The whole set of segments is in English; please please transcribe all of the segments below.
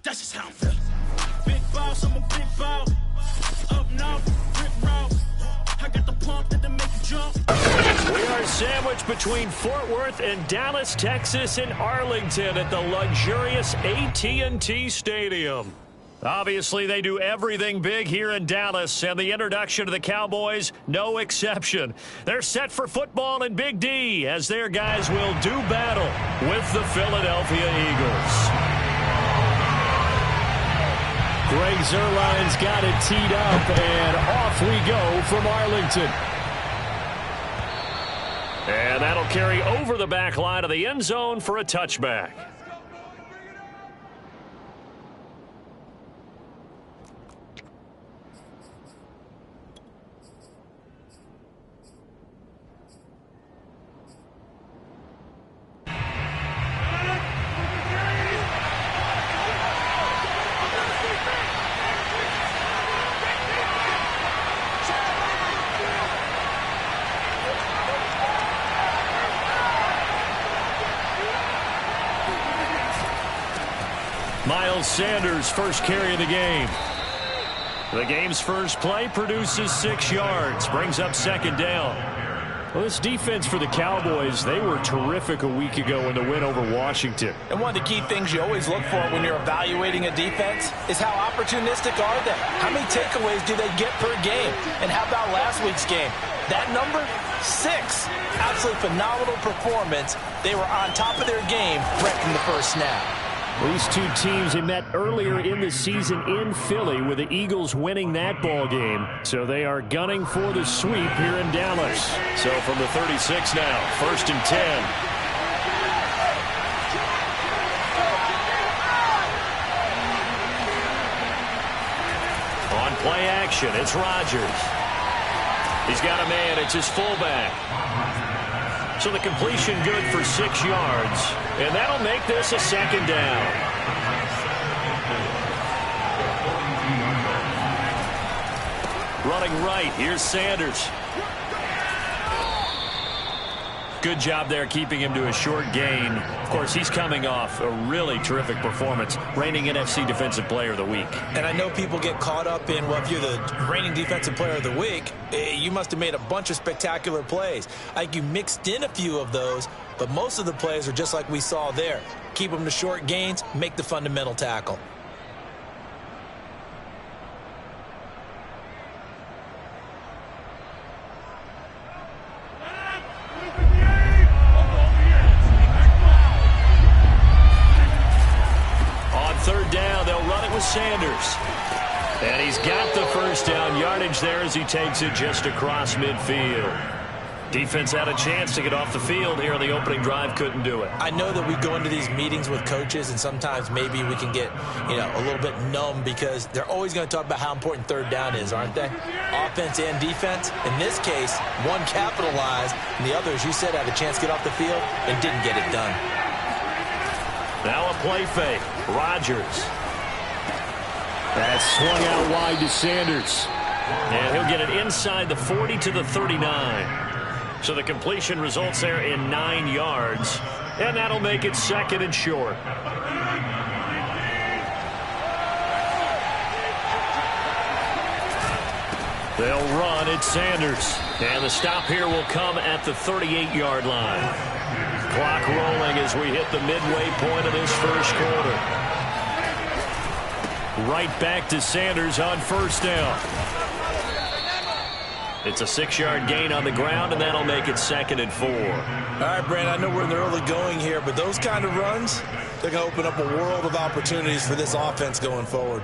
That's just how I'm feeling. Big boss, I'm a big boss. Up north, rip raw. I got the pump that make you jump. We are sandwiched between Fort Worth and Dallas, Texas, and Arlington at the luxurious AT&T Stadium. Obviously, they do everything big here in Dallas, and the introduction to the Cowboys, no exception. They're set for football in Big D as their guys will do battle with the Philadelphia Eagles. Greg Zuerlein's got it teed up, and off we go from Arlington. And that'll carry over the back line of the end zone for a touchback. Miles Sanders first carry of the game. The game's first play produces 6 yards, brings up second down. Well, this defense for the Cowboys, they were terrific a week ago in the win over Washington. And one of the key things you always look for when you're evaluating a defense is how opportunistic are they? How many takeaways do they get per game? And how about last week's game? That number, 6. Absolutely phenomenal performance. They were on top of their game right from the first snap. These two teams, they met earlier in the season in Philly with the Eagles winning that ball game. So they are gunning for the sweep here in Dallas. So from the 36 now, 1st and 10. On play action, it's Rodgers. He's got a man, it's his fullback. So the completion good for 6 yards, and that'll make this a second down. Running right, here's Sanders. Good job there keeping him to a short gain. Of course, he's coming off a really terrific performance, reigning NFC Defensive Player of the Week. And I know people get caught up in, well, if you're the reigning Defensive Player of the Week, you must have made a bunch of spectacular plays. I think you mixed in a few of those, but most of the plays are just like we saw there. Keep them to short gains, make the fundamental tackle. Third down, they'll run it with Sanders. And he's got the first down yardage there as he takes it just across midfield. Defense had a chance to get off the field here on the opening drive, couldn't do it. I know that we go into these meetings with coaches, and sometimes maybe we can get, a little bit numb because they're always going to talk about how important third down is, aren't they? Offense and defense. In this case, one capitalized, and the other, as you said, had a chance to get off the field and didn't get it done. Now a play fake. Rodgers. That's swung out wide to Sanders. And he'll get it inside the 40 to the 39. So the completion results there in 9 yards. And that'll make it second and short. They'll run at Sanders. And the stop here will come at the 38-yard line. Clock rolling as we hit the midway point of this first quarter. Right back to Sanders on first down. It's a 6-yard gain on the ground, and that'll make it 2nd and 4. All right, Brandon, I know we're in the early going here, but those kind of runs, they're going to open up a world of opportunities for this offense going forward.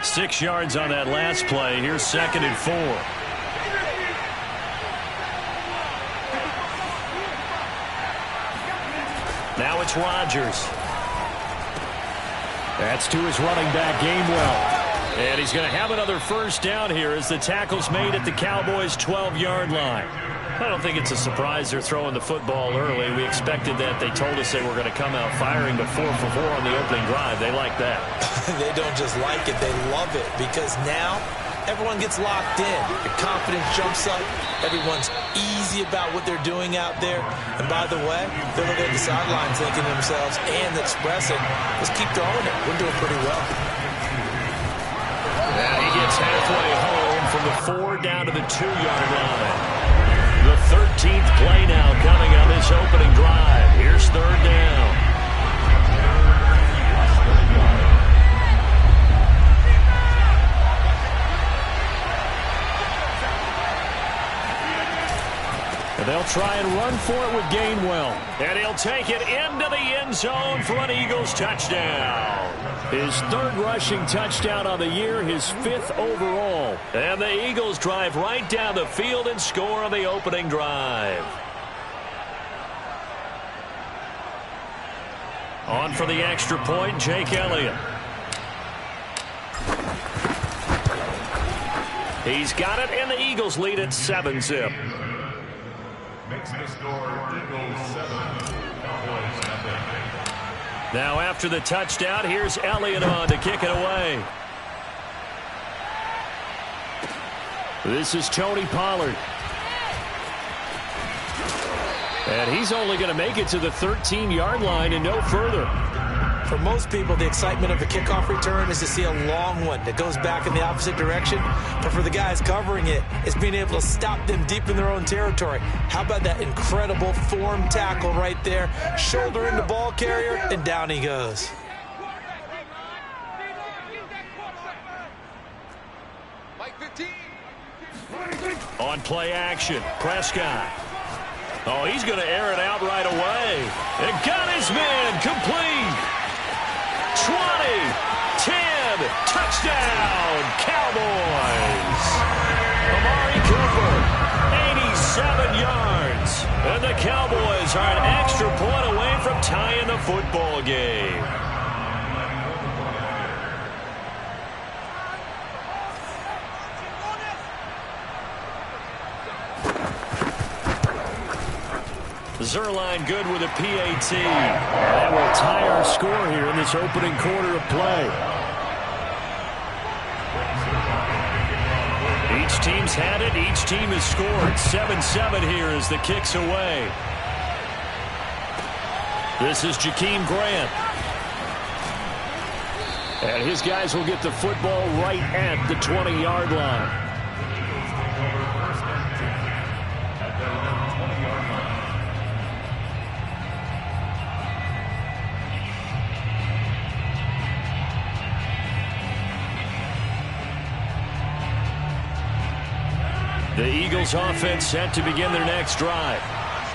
Six yards on that last play. Here's 2nd and 4. Now it's Rodgers. That's to his running back, Gainwell. And he's going to have another first down here as the tackle's made at the Cowboys' 12-yard line. I don't think it's a surprise they're throwing the football early. We expected that. They told us they were going to come out firing, but 4 for 4 on the opening drive. They like that. They don't just like it. They love it because now everyone gets locked in. Your confidence jumps up. Everyone's easy about what they're doing out there. And by the way, they're looking at the sidelines thinking to themselves and expressing, let's keep throwing it. We're doing pretty well. Yeah, he gets halfway home from the 4 down to the 2-yard line. The 13th play now coming on this opening drive. Here's 3rd down. And they'll try and run for it with Gainwell. And he'll take it into the end zone for an Eagles touchdown. His 3rd rushing touchdown on the year, his 5th overall. And the Eagles drive right down the field and score on the opening drive. On for the extra point, Jake Elliott. He's got it, and the Eagles lead at 7-zip. Makes the score Eagles 7, Cowboys nothing. Now after the touchdown, here's Elliott on to kick it away. This is Tony Pollard. And he's only going to make it to the 13-yard line and no further. For most people, the excitement of a kickoff return is to see a long one that goes back in the opposite direction. But for the guys covering it, it's being able to stop them deep in their own territory. How about that incredible form tackle right there? Shoulder in the ball carrier, and down he goes. On play action, Prescott. Oh, he's going to air it out right away. And got his man complete. 20, 10, touchdown, Cowboys. Amari Cooper, 87 yards. And the Cowboys are an extra point away from tying the football game. Zuerlein good with a PAT. That will tie our score here in this opening quarter of play. Each team's had it. Each team has scored. 7-7 here as the kick's away. This is Jakeem Grant. And his guys will get the football right at the 20-yard line. The Eagles offense set to begin their next drive.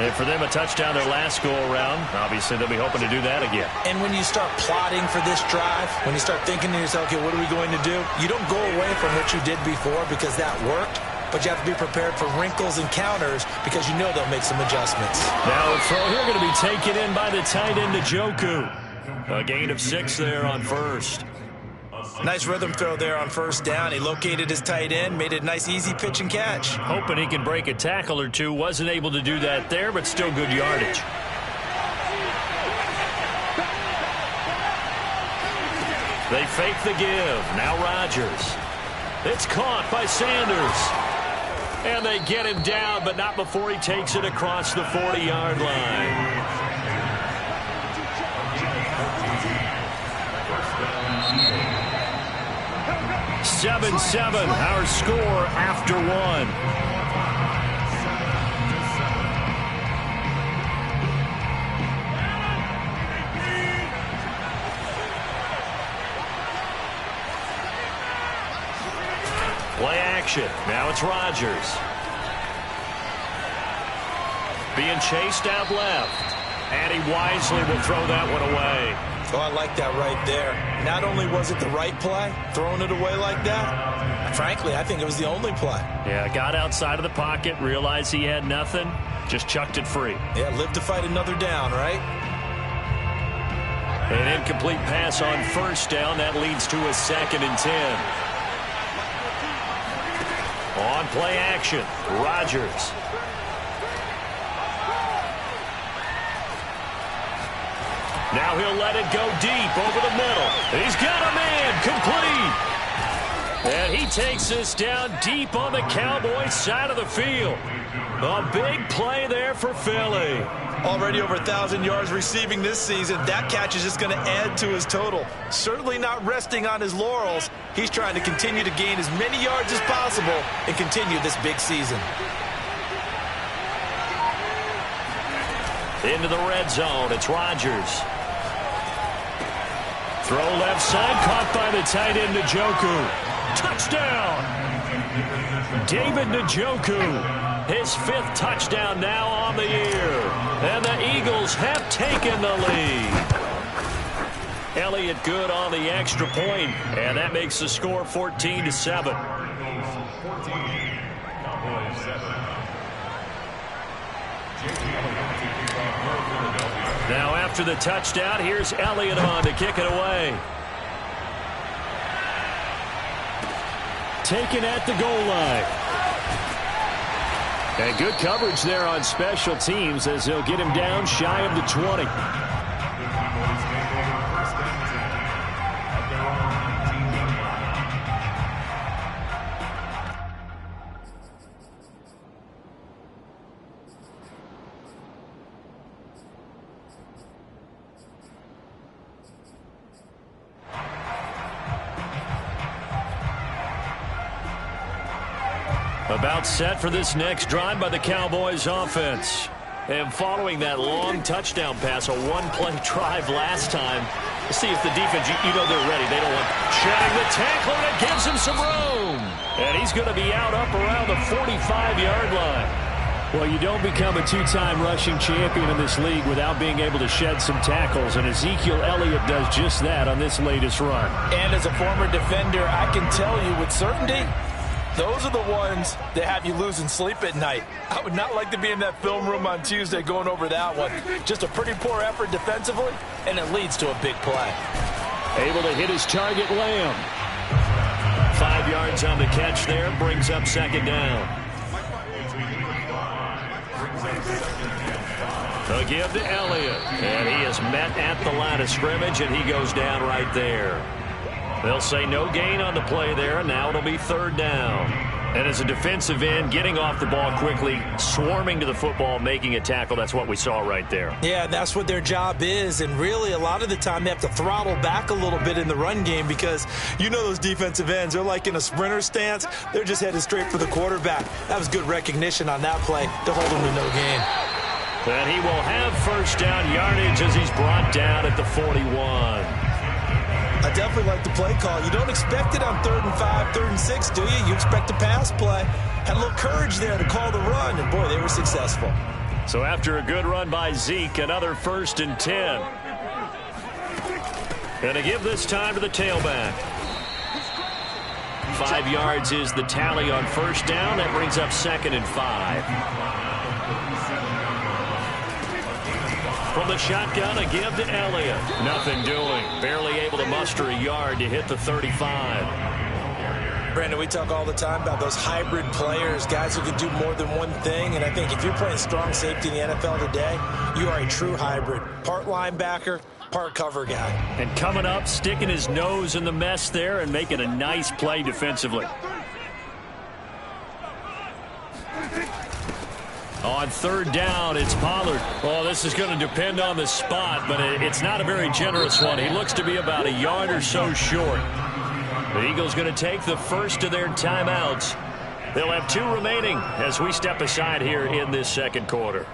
And for them, a touchdown their last go-around. Obviously, they'll be hoping to do that again. And when you start plotting for this drive, when you start thinking to yourself, okay, what are we going to do? You don't go away from what you did before because that worked, but you have to be prepared for wrinkles and counters because you know they'll make some adjustments. Now a throw here going to be taken in by the tight end, Njoku. A gain of 6 there on first. Nice rhythm throw there on first down. He located his tight end, made it a nice easy pitch and catch. Hoping he can break a tackle or two. Wasn't able to do that there, but still good yardage. They fake the give. Now Rodgers. It's caught by Sanders. And they get him down, but not before he takes it across the 40-yard line. 7-7, our score after 1. Play action. Now it's Rodgers. Being chased out left. And he wisely will throw that one away. Oh, I like that right there. Not only was it the right play, throwing it away like that, frankly, I think it was the only play. Yeah, got outside of the pocket, realized he had nothing, just chucked it free. Yeah, live to fight another down, right? An incomplete pass on first down. That leads to a 2nd and 10. On play action, Rodgers. Now he'll let it go deep over the middle. He's got a man complete. And he takes this down deep on the Cowboys side of the field. A big play there for Philly. Already over 1,000 yards receiving this season. That catch is just going to add to his total. Certainly not resting on his laurels. He's trying to continue to gain as many yards as possible and continue this big season. Into the red zone. It's Rodgers. Throw left side. Caught by the tight end, Njoku. Touchdown! David Njoku. His 5th touchdown now on the year. And the Eagles have taken the lead. Elliott good on the extra point, and that makes the score 14-7. Now after the touchdown, here's Elliott on to kick it away. Taken at the goal line. And good coverage there on special teams as they'll get him down shy of the 20. About set for this next drive by the Cowboys offense. And following that long touchdown pass, a one-play drive last time, let's see if the defense, you know they're ready. They don't want shedding the tackler, and it gives him some room. And he's going to be out up around the 45-yard line. Well, you don't become a two-time rushing champion in this league without being able to shed some tackles, and Ezekiel Elliott does just that on this latest run. And as a former defender, I can tell you with certainty, those are the ones that have you losing sleep at night. I would not like to be in that film room on Tuesday going over that one. Just a pretty poor effort defensively, and it leads to a big play. Able to hit his target, Lamb. 5 yards on the catch there, brings up second down. A give to Elliott, and he is met at the line of scrimmage, and he goes down right there. They'll say no gain on the play there, and now it'll be third down. And as a defensive end, getting off the ball quickly, swarming to the football, making a tackle, that's what we saw right there. Yeah, that's what their job is, and really a lot of the time they have to throttle back a little bit in the run game because you know those defensive ends, they're like in a sprinter stance. They're just headed straight for the quarterback. That was good recognition on that play to hold them to no gain. And he will have first down yardage as he's brought down at the 41. I definitely like the play call. You don't expect it on 3rd and 5, 3rd and 6, do you? You expect a pass play. Had a little courage there to call the run, and boy, they were successful. So after a good run by Zeke, another 1st and 10. And to give this time to the tailback. 5 yards is the tally on first down. That brings up 2nd and 5. From the shotgun, a give to Elliott. Nothing doing. Barely able to muster a yard to hit the 35. Brandon, we talk all the time about those hybrid players, guys who can do more than one thing. And I think if you're playing strong safety in the NFL today, you are a true hybrid. Part linebacker, part cover guy. And coming up, sticking his nose in the mess there and making a nice play defensively. On 3rd down, it's Pollard. Well, this is going to depend on the spot, but it's not a very generous one. He looks to be about a yard or so short. The Eagles going to take the first of their timeouts. They'll have 2 remaining as we step aside here in this second quarter.